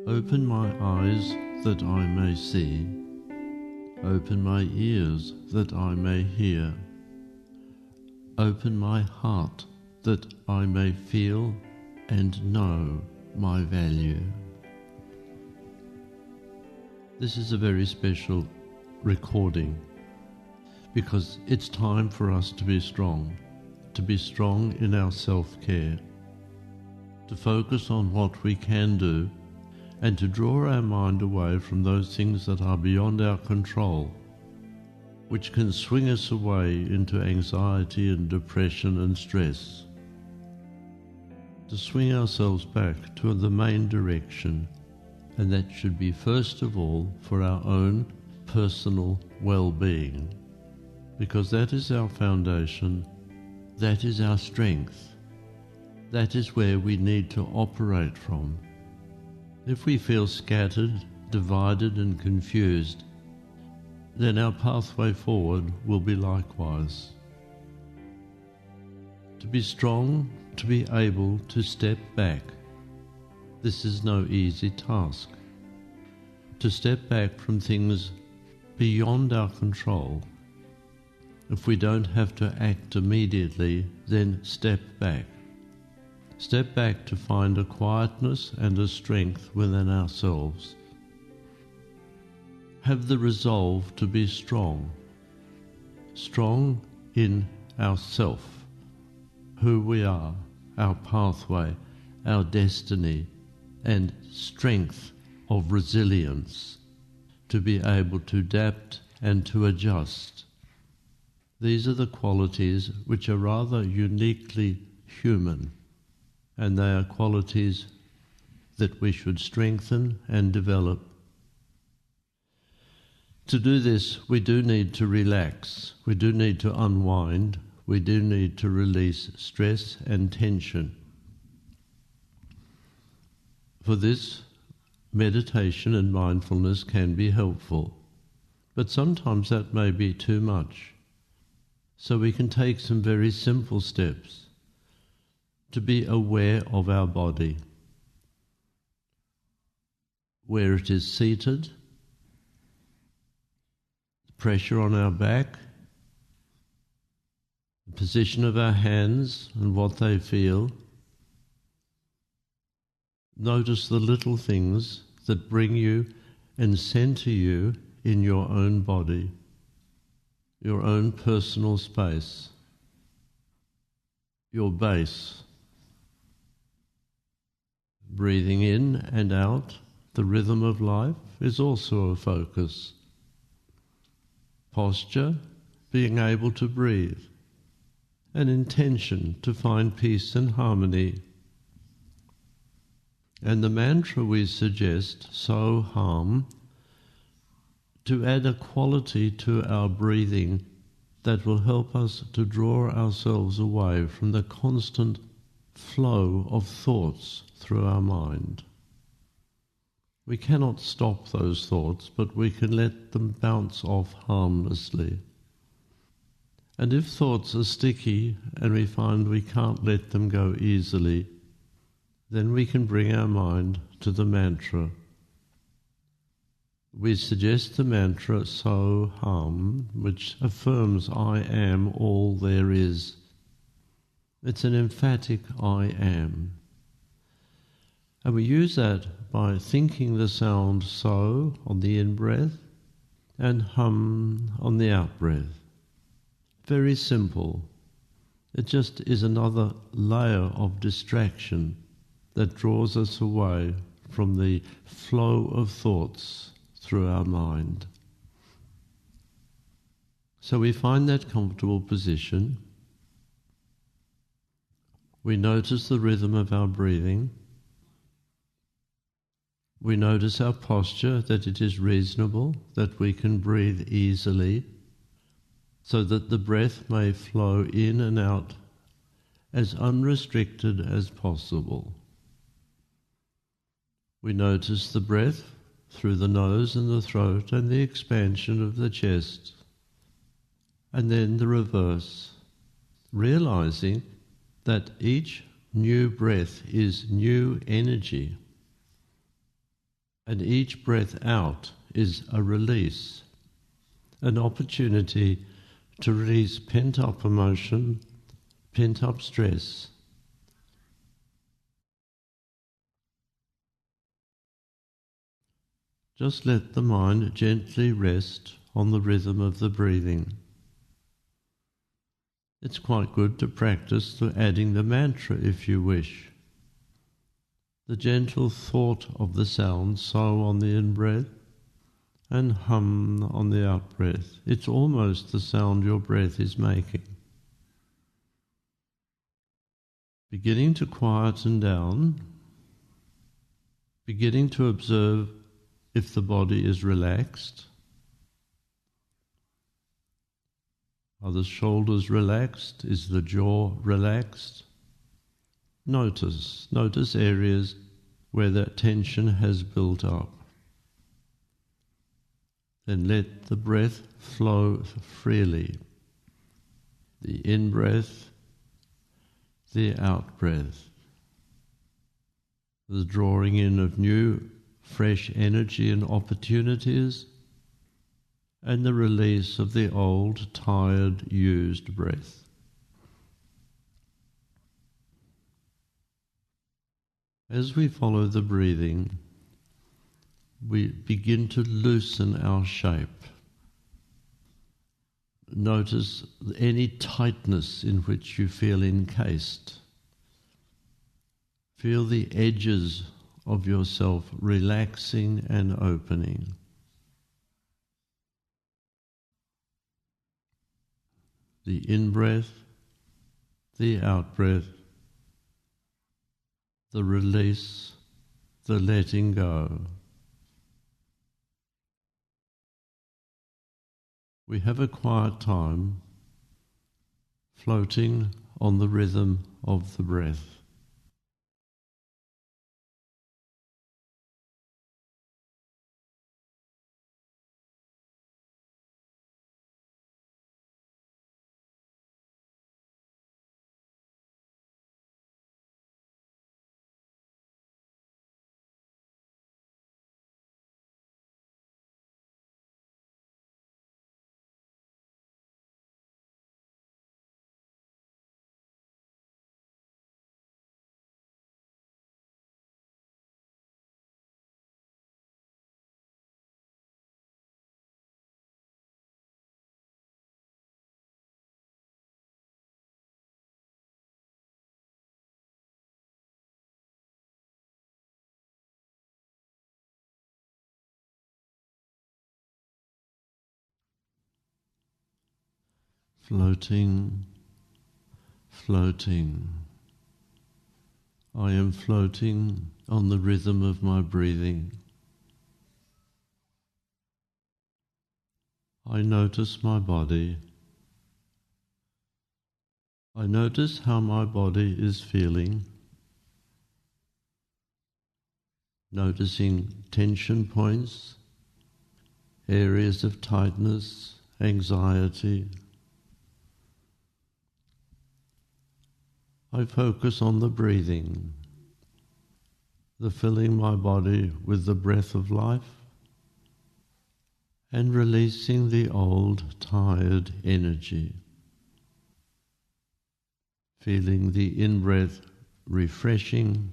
Open my eyes that I may see. Open my ears that I may hear. Open my heart that I may feel and know my value. This is a very special recording because it's time for us to be strong in our self-care, to focus on what we can do and to draw our mind away from those things that are beyond our control, which can swing us away into anxiety and depression and stress. To swing ourselves back to the main direction, and that should be first of all for our own personal well-being, because that is our foundation, that is our strength, that is where we need to operate from. If we feel scattered, divided and confused, then our pathway forward will be likewise. To be strong, to be able to step back, this is no easy task. To step back from things beyond our control. If we don't have to act immediately, then step back. Step back to find a quietness and a strength within ourselves. Have the resolve to be strong. Strong in ourself, who we are, our pathway, our destiny, and strength of resilience to be able to adapt and to adjust. These are the qualities which are rather uniquely human, and they are qualities that we should strengthen and develop. To do this, we do need to relax, we do need to unwind, we do need to release stress and tension. For this, meditation and mindfulness can be helpful, but sometimes that may be too much. So we can take some very simple steps to be aware of our body, where it is seated, the pressure on our back, the position of our hands and what they feel. Notice the little things that bring you and center you in your own body, your own personal space, your base. Breathing in and out, the rhythm of life is also a focus. Posture, being able to breathe. An intention to find peace and harmony. And the mantra we suggest, So Hum, to add a quality to our breathing that will help us to draw ourselves away from the constant flow of thoughts through our mind. We cannot stop those thoughts, but we can let them bounce off harmlessly. And if thoughts are sticky and we find we can't let them go easily, then we can bring our mind to the mantra. We suggest the mantra So Hum, which affirms I am all there is. It's an emphatic I am. And we use that by thinking the sound So on the in-breath and Hum on the out-breath. Very simple. It just is another layer of distraction that draws us away from the flow of thoughts through our mind. So we find that comfortable position. We notice the rhythm of our breathing. We notice our posture, that it is reasonable, that we can breathe easily, so that the breath may flow in and out as unrestricted as possible. We notice the breath through the nose and the throat and the expansion of the chest, and then the reverse, realizing that each new breath is new energy. And each breath out is a release, an opportunity to release pent-up emotion, pent-up stress. Just let the mind gently rest on the rhythm of the breathing. It's quite good to practice through adding the mantra if you wish. The gentle thought of the sound, so on the in-breath, and hum on the out-breath. It's almost the sound your breath is making. Beginning to quieten down, beginning to observe if the body is relaxed. Are the shoulders relaxed? Is the jaw relaxed? Notice areas where that tension has built up. Then let the breath flow freely. The in-breath, the out-breath. The drawing in of new, fresh energy and opportunities, and the release of the old, tired, used breath. As we follow the breathing, we begin to loosen our shape. Notice any tightness in which you feel encased. Feel the edges of yourself relaxing and opening. The in-breath, the out-breath, the release, the letting go. We have a quiet time floating on the rhythm of the breath. Floating, floating. I am floating on the rhythm of my breathing. I notice my body. I notice how my body is feeling. Noticing tension points, areas of tightness, anxiety. I focus on the breathing, the filling my body with the breath of life, and releasing the old, tired energy. Feeling the in-breath refreshing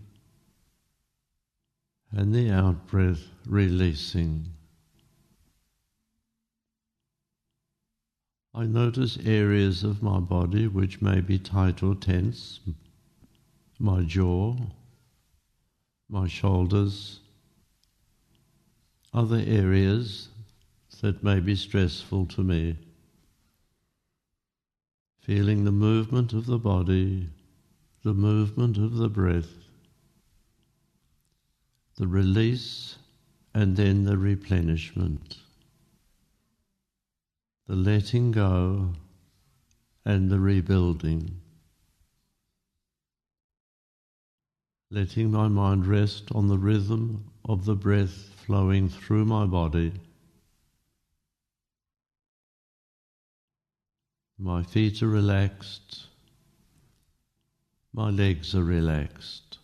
and the out-breath releasing. I notice areas of my body which may be tight or tense, my jaw, my shoulders, other areas that may be stressful to me. Feeling the movement of the body, the movement of the breath, the release and then the replenishment. The letting go and the rebuilding. Letting my mind rest on the rhythm of the breath flowing through my body. My feet are relaxed. My legs are relaxed.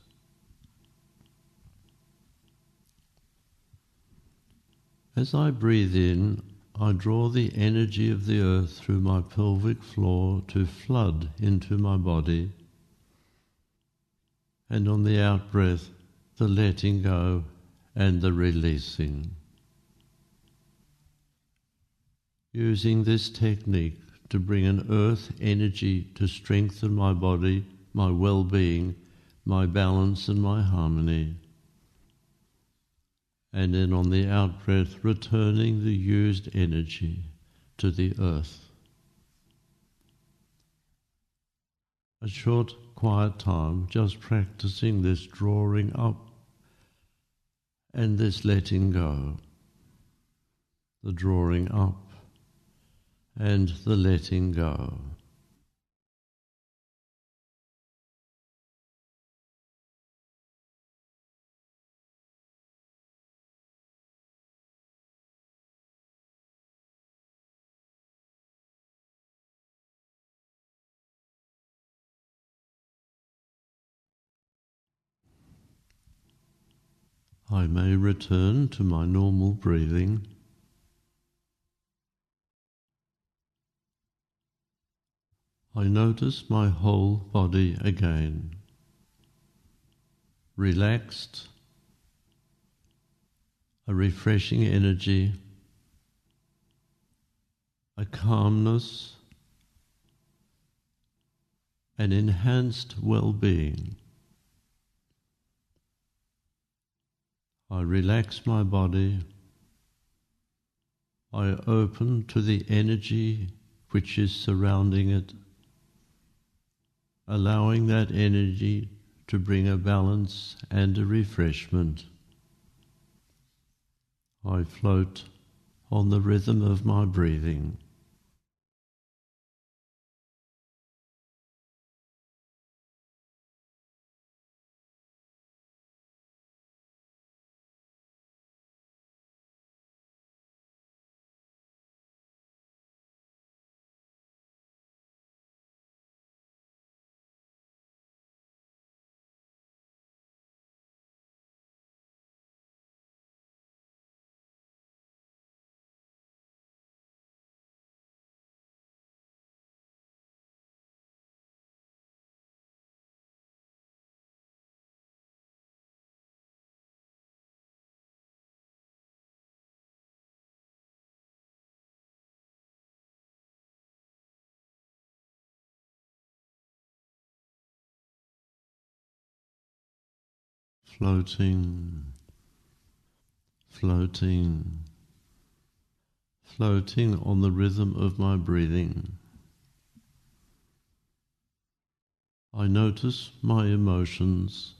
As I breathe in, I draw the energy of the earth through my pelvic floor to flood into my body. And on the out-breath, the letting go and the releasing. Using this technique to bring an earth energy to strengthen my body, my well-being, my balance and my harmony. And then on the out-breath, returning the used energy to the earth. A short, quiet time, just practicing this drawing up and this letting go. The drawing up and the letting go. I may return to my normal breathing. I notice my whole body again, relaxed, a refreshing energy, a calmness, an enhanced well-being. I relax my body. I open to the energy which is surrounding it, allowing that energy to bring a balance and a refreshment. I float on the rhythm of my breathing. Floating, floating, floating on the rhythm of my breathing. I notice my emotions.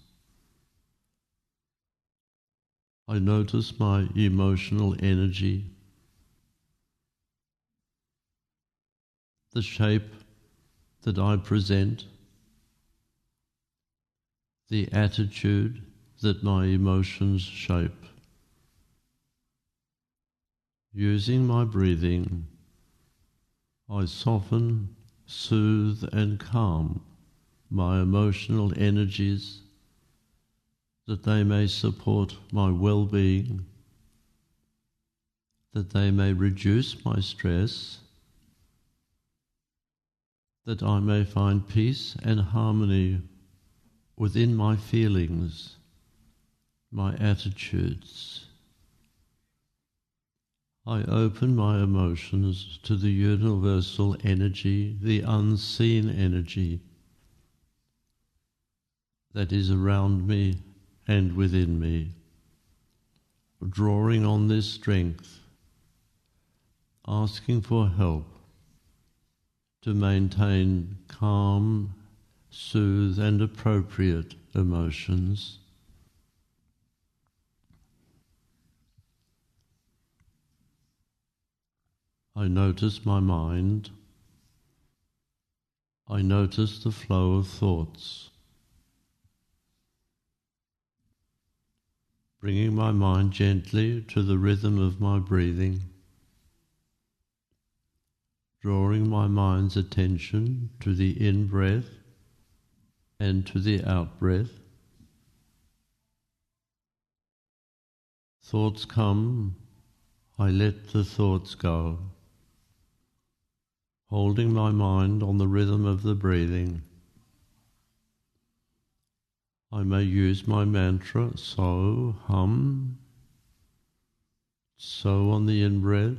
I notice my emotional energy, the shape that I present, the attitude that my emotions shape. Using my breathing, I soften, soothe and calm my emotional energies that they may support my well-being, that they may reduce my stress, that I may find peace and harmony within my feelings, my attitudes. I open my emotions to the universal energy, the unseen energy that is around me and within me, drawing on this strength, asking for help to maintain calm, soothe and appropriate emotions. I notice my mind. I notice the flow of thoughts. Bringing my mind gently to the rhythm of my breathing, drawing my mind's attention to the in-breath and to the out-breath. Thoughts come, I let the thoughts go, holding my mind on the rhythm of the breathing. I may use my mantra, so, hum, so on the in-breath,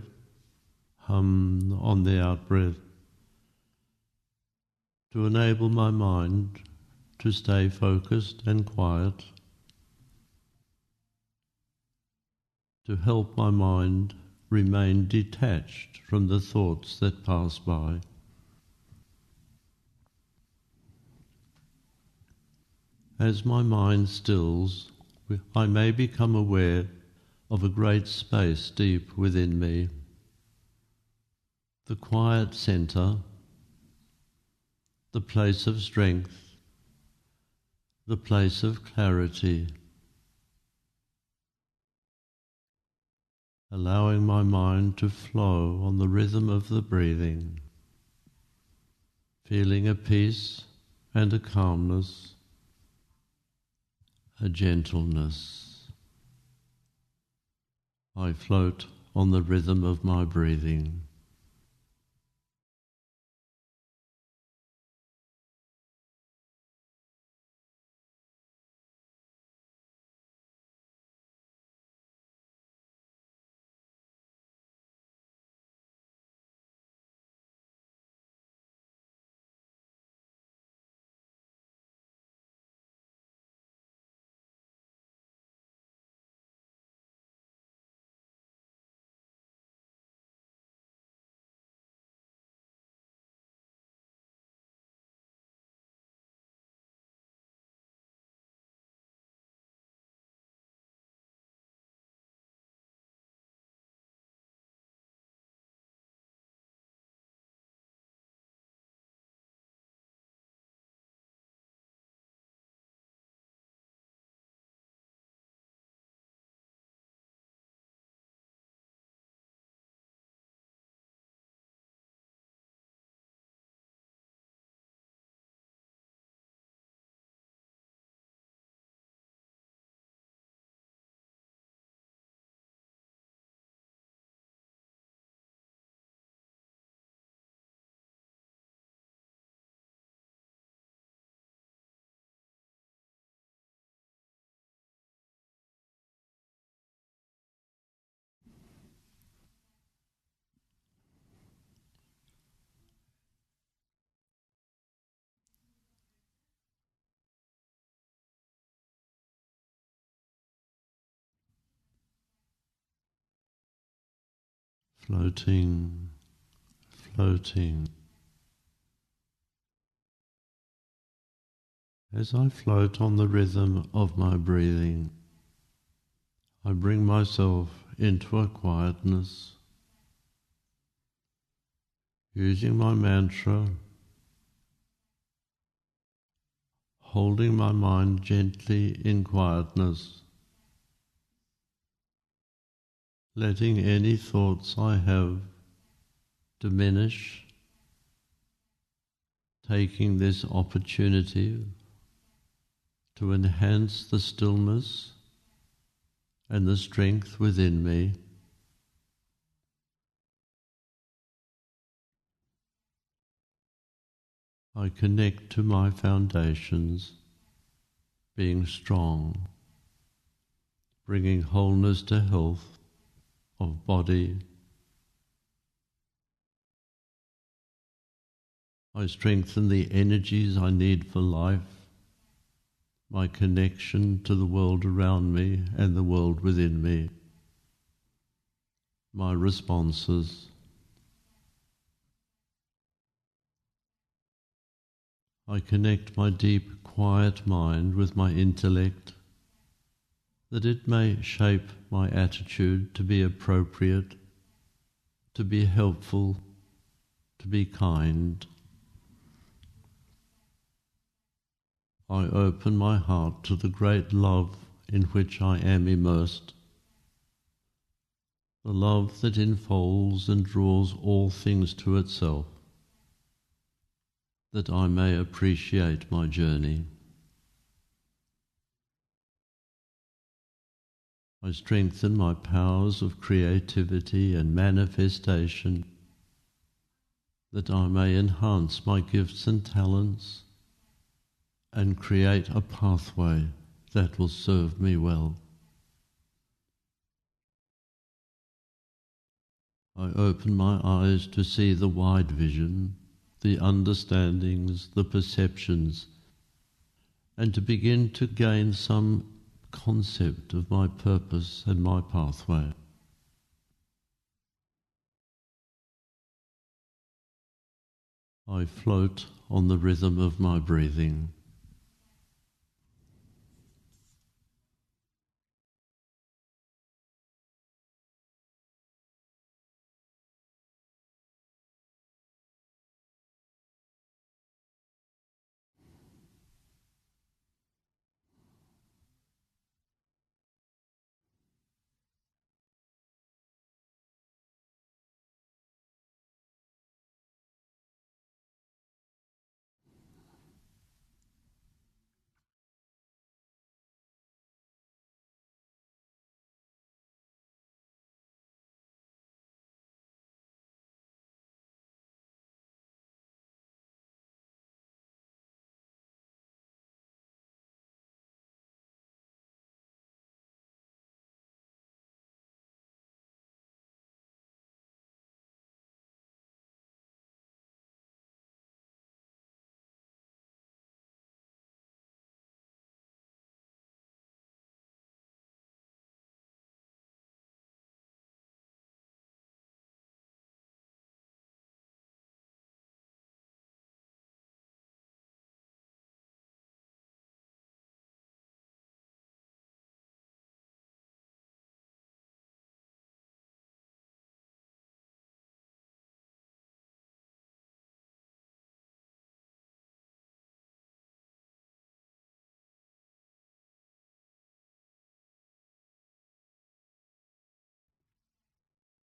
hum on the out-breath, to enable my mind to stay focused and quiet, to help my mind remain detached from the thoughts that pass by. As my mind stills, I may become aware of a great space deep within me, the quiet centre, the place of strength, the place of clarity, allowing my mind to flow on the rhythm of the breathing, feeling a peace and a calmness, a gentleness. I float on the rhythm of my breathing. Floating, floating. As I float on the rhythm of my breathing, I bring myself into a quietness, using my mantra, holding my mind gently in quietness, letting any thoughts I have diminish, taking this opportunity to enhance the stillness and the strength within me. I connect to my foundations, being strong, bringing wholeness to health of body. I strengthen the energies I need for life, my connection to the world around me and the world within me, my responses. I connect my deep, quiet mind with my intellect, that it may shape my attitude to be appropriate, to be helpful, to be kind. I open my heart to the great love in which I am immersed, the love that enfolds and draws all things to itself, that I may appreciate my journey. I strengthen my powers of creativity and manifestation, that I may enhance my gifts and talents and create a pathway that will serve me well. I open my eyes to see the wide vision, the understandings, the perceptions, and to begin to gain some concept of my purpose and my pathway. I float on the rhythm of my breathing.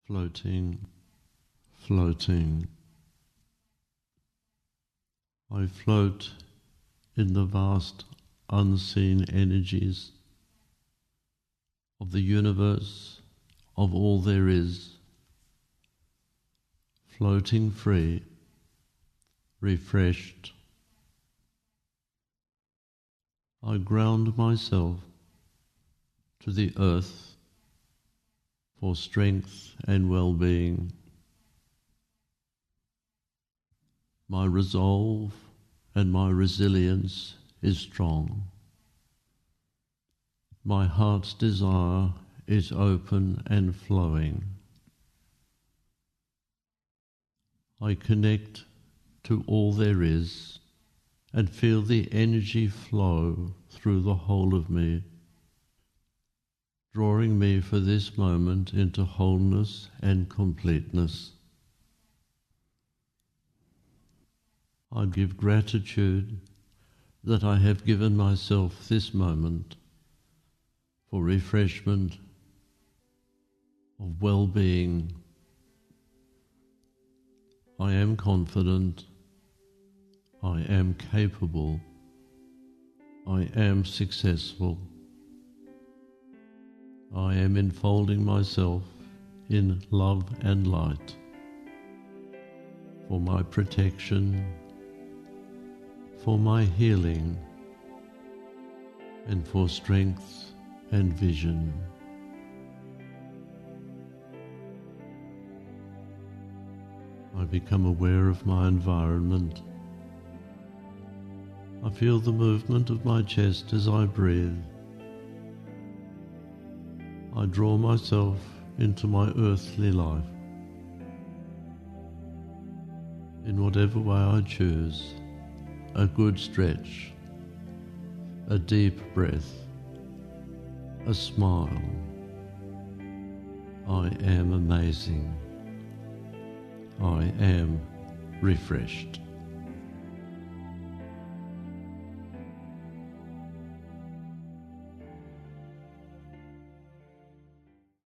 Floating, floating. I float in the vast unseen energies of the universe, of all there is, floating free, refreshed. I ground myself to the earth for strength and well-being. My resolve and my resilience is strong. My heart's desire is open and flowing. I connect to all there is and feel the energy flow through the whole of me, drawing me for this moment into wholeness and completeness. I give gratitude that I have given myself this moment for refreshment, of well-being. I am confident, I am capable, I am successful. I am enfolding myself in love and light for my protection, for my healing, and for strength and vision. I become aware of my environment. I feel the movement of my chest as I breathe. I draw myself into my earthly life in whatever way I choose, a good stretch, a deep breath, a smile. I am amazing. I am refreshed.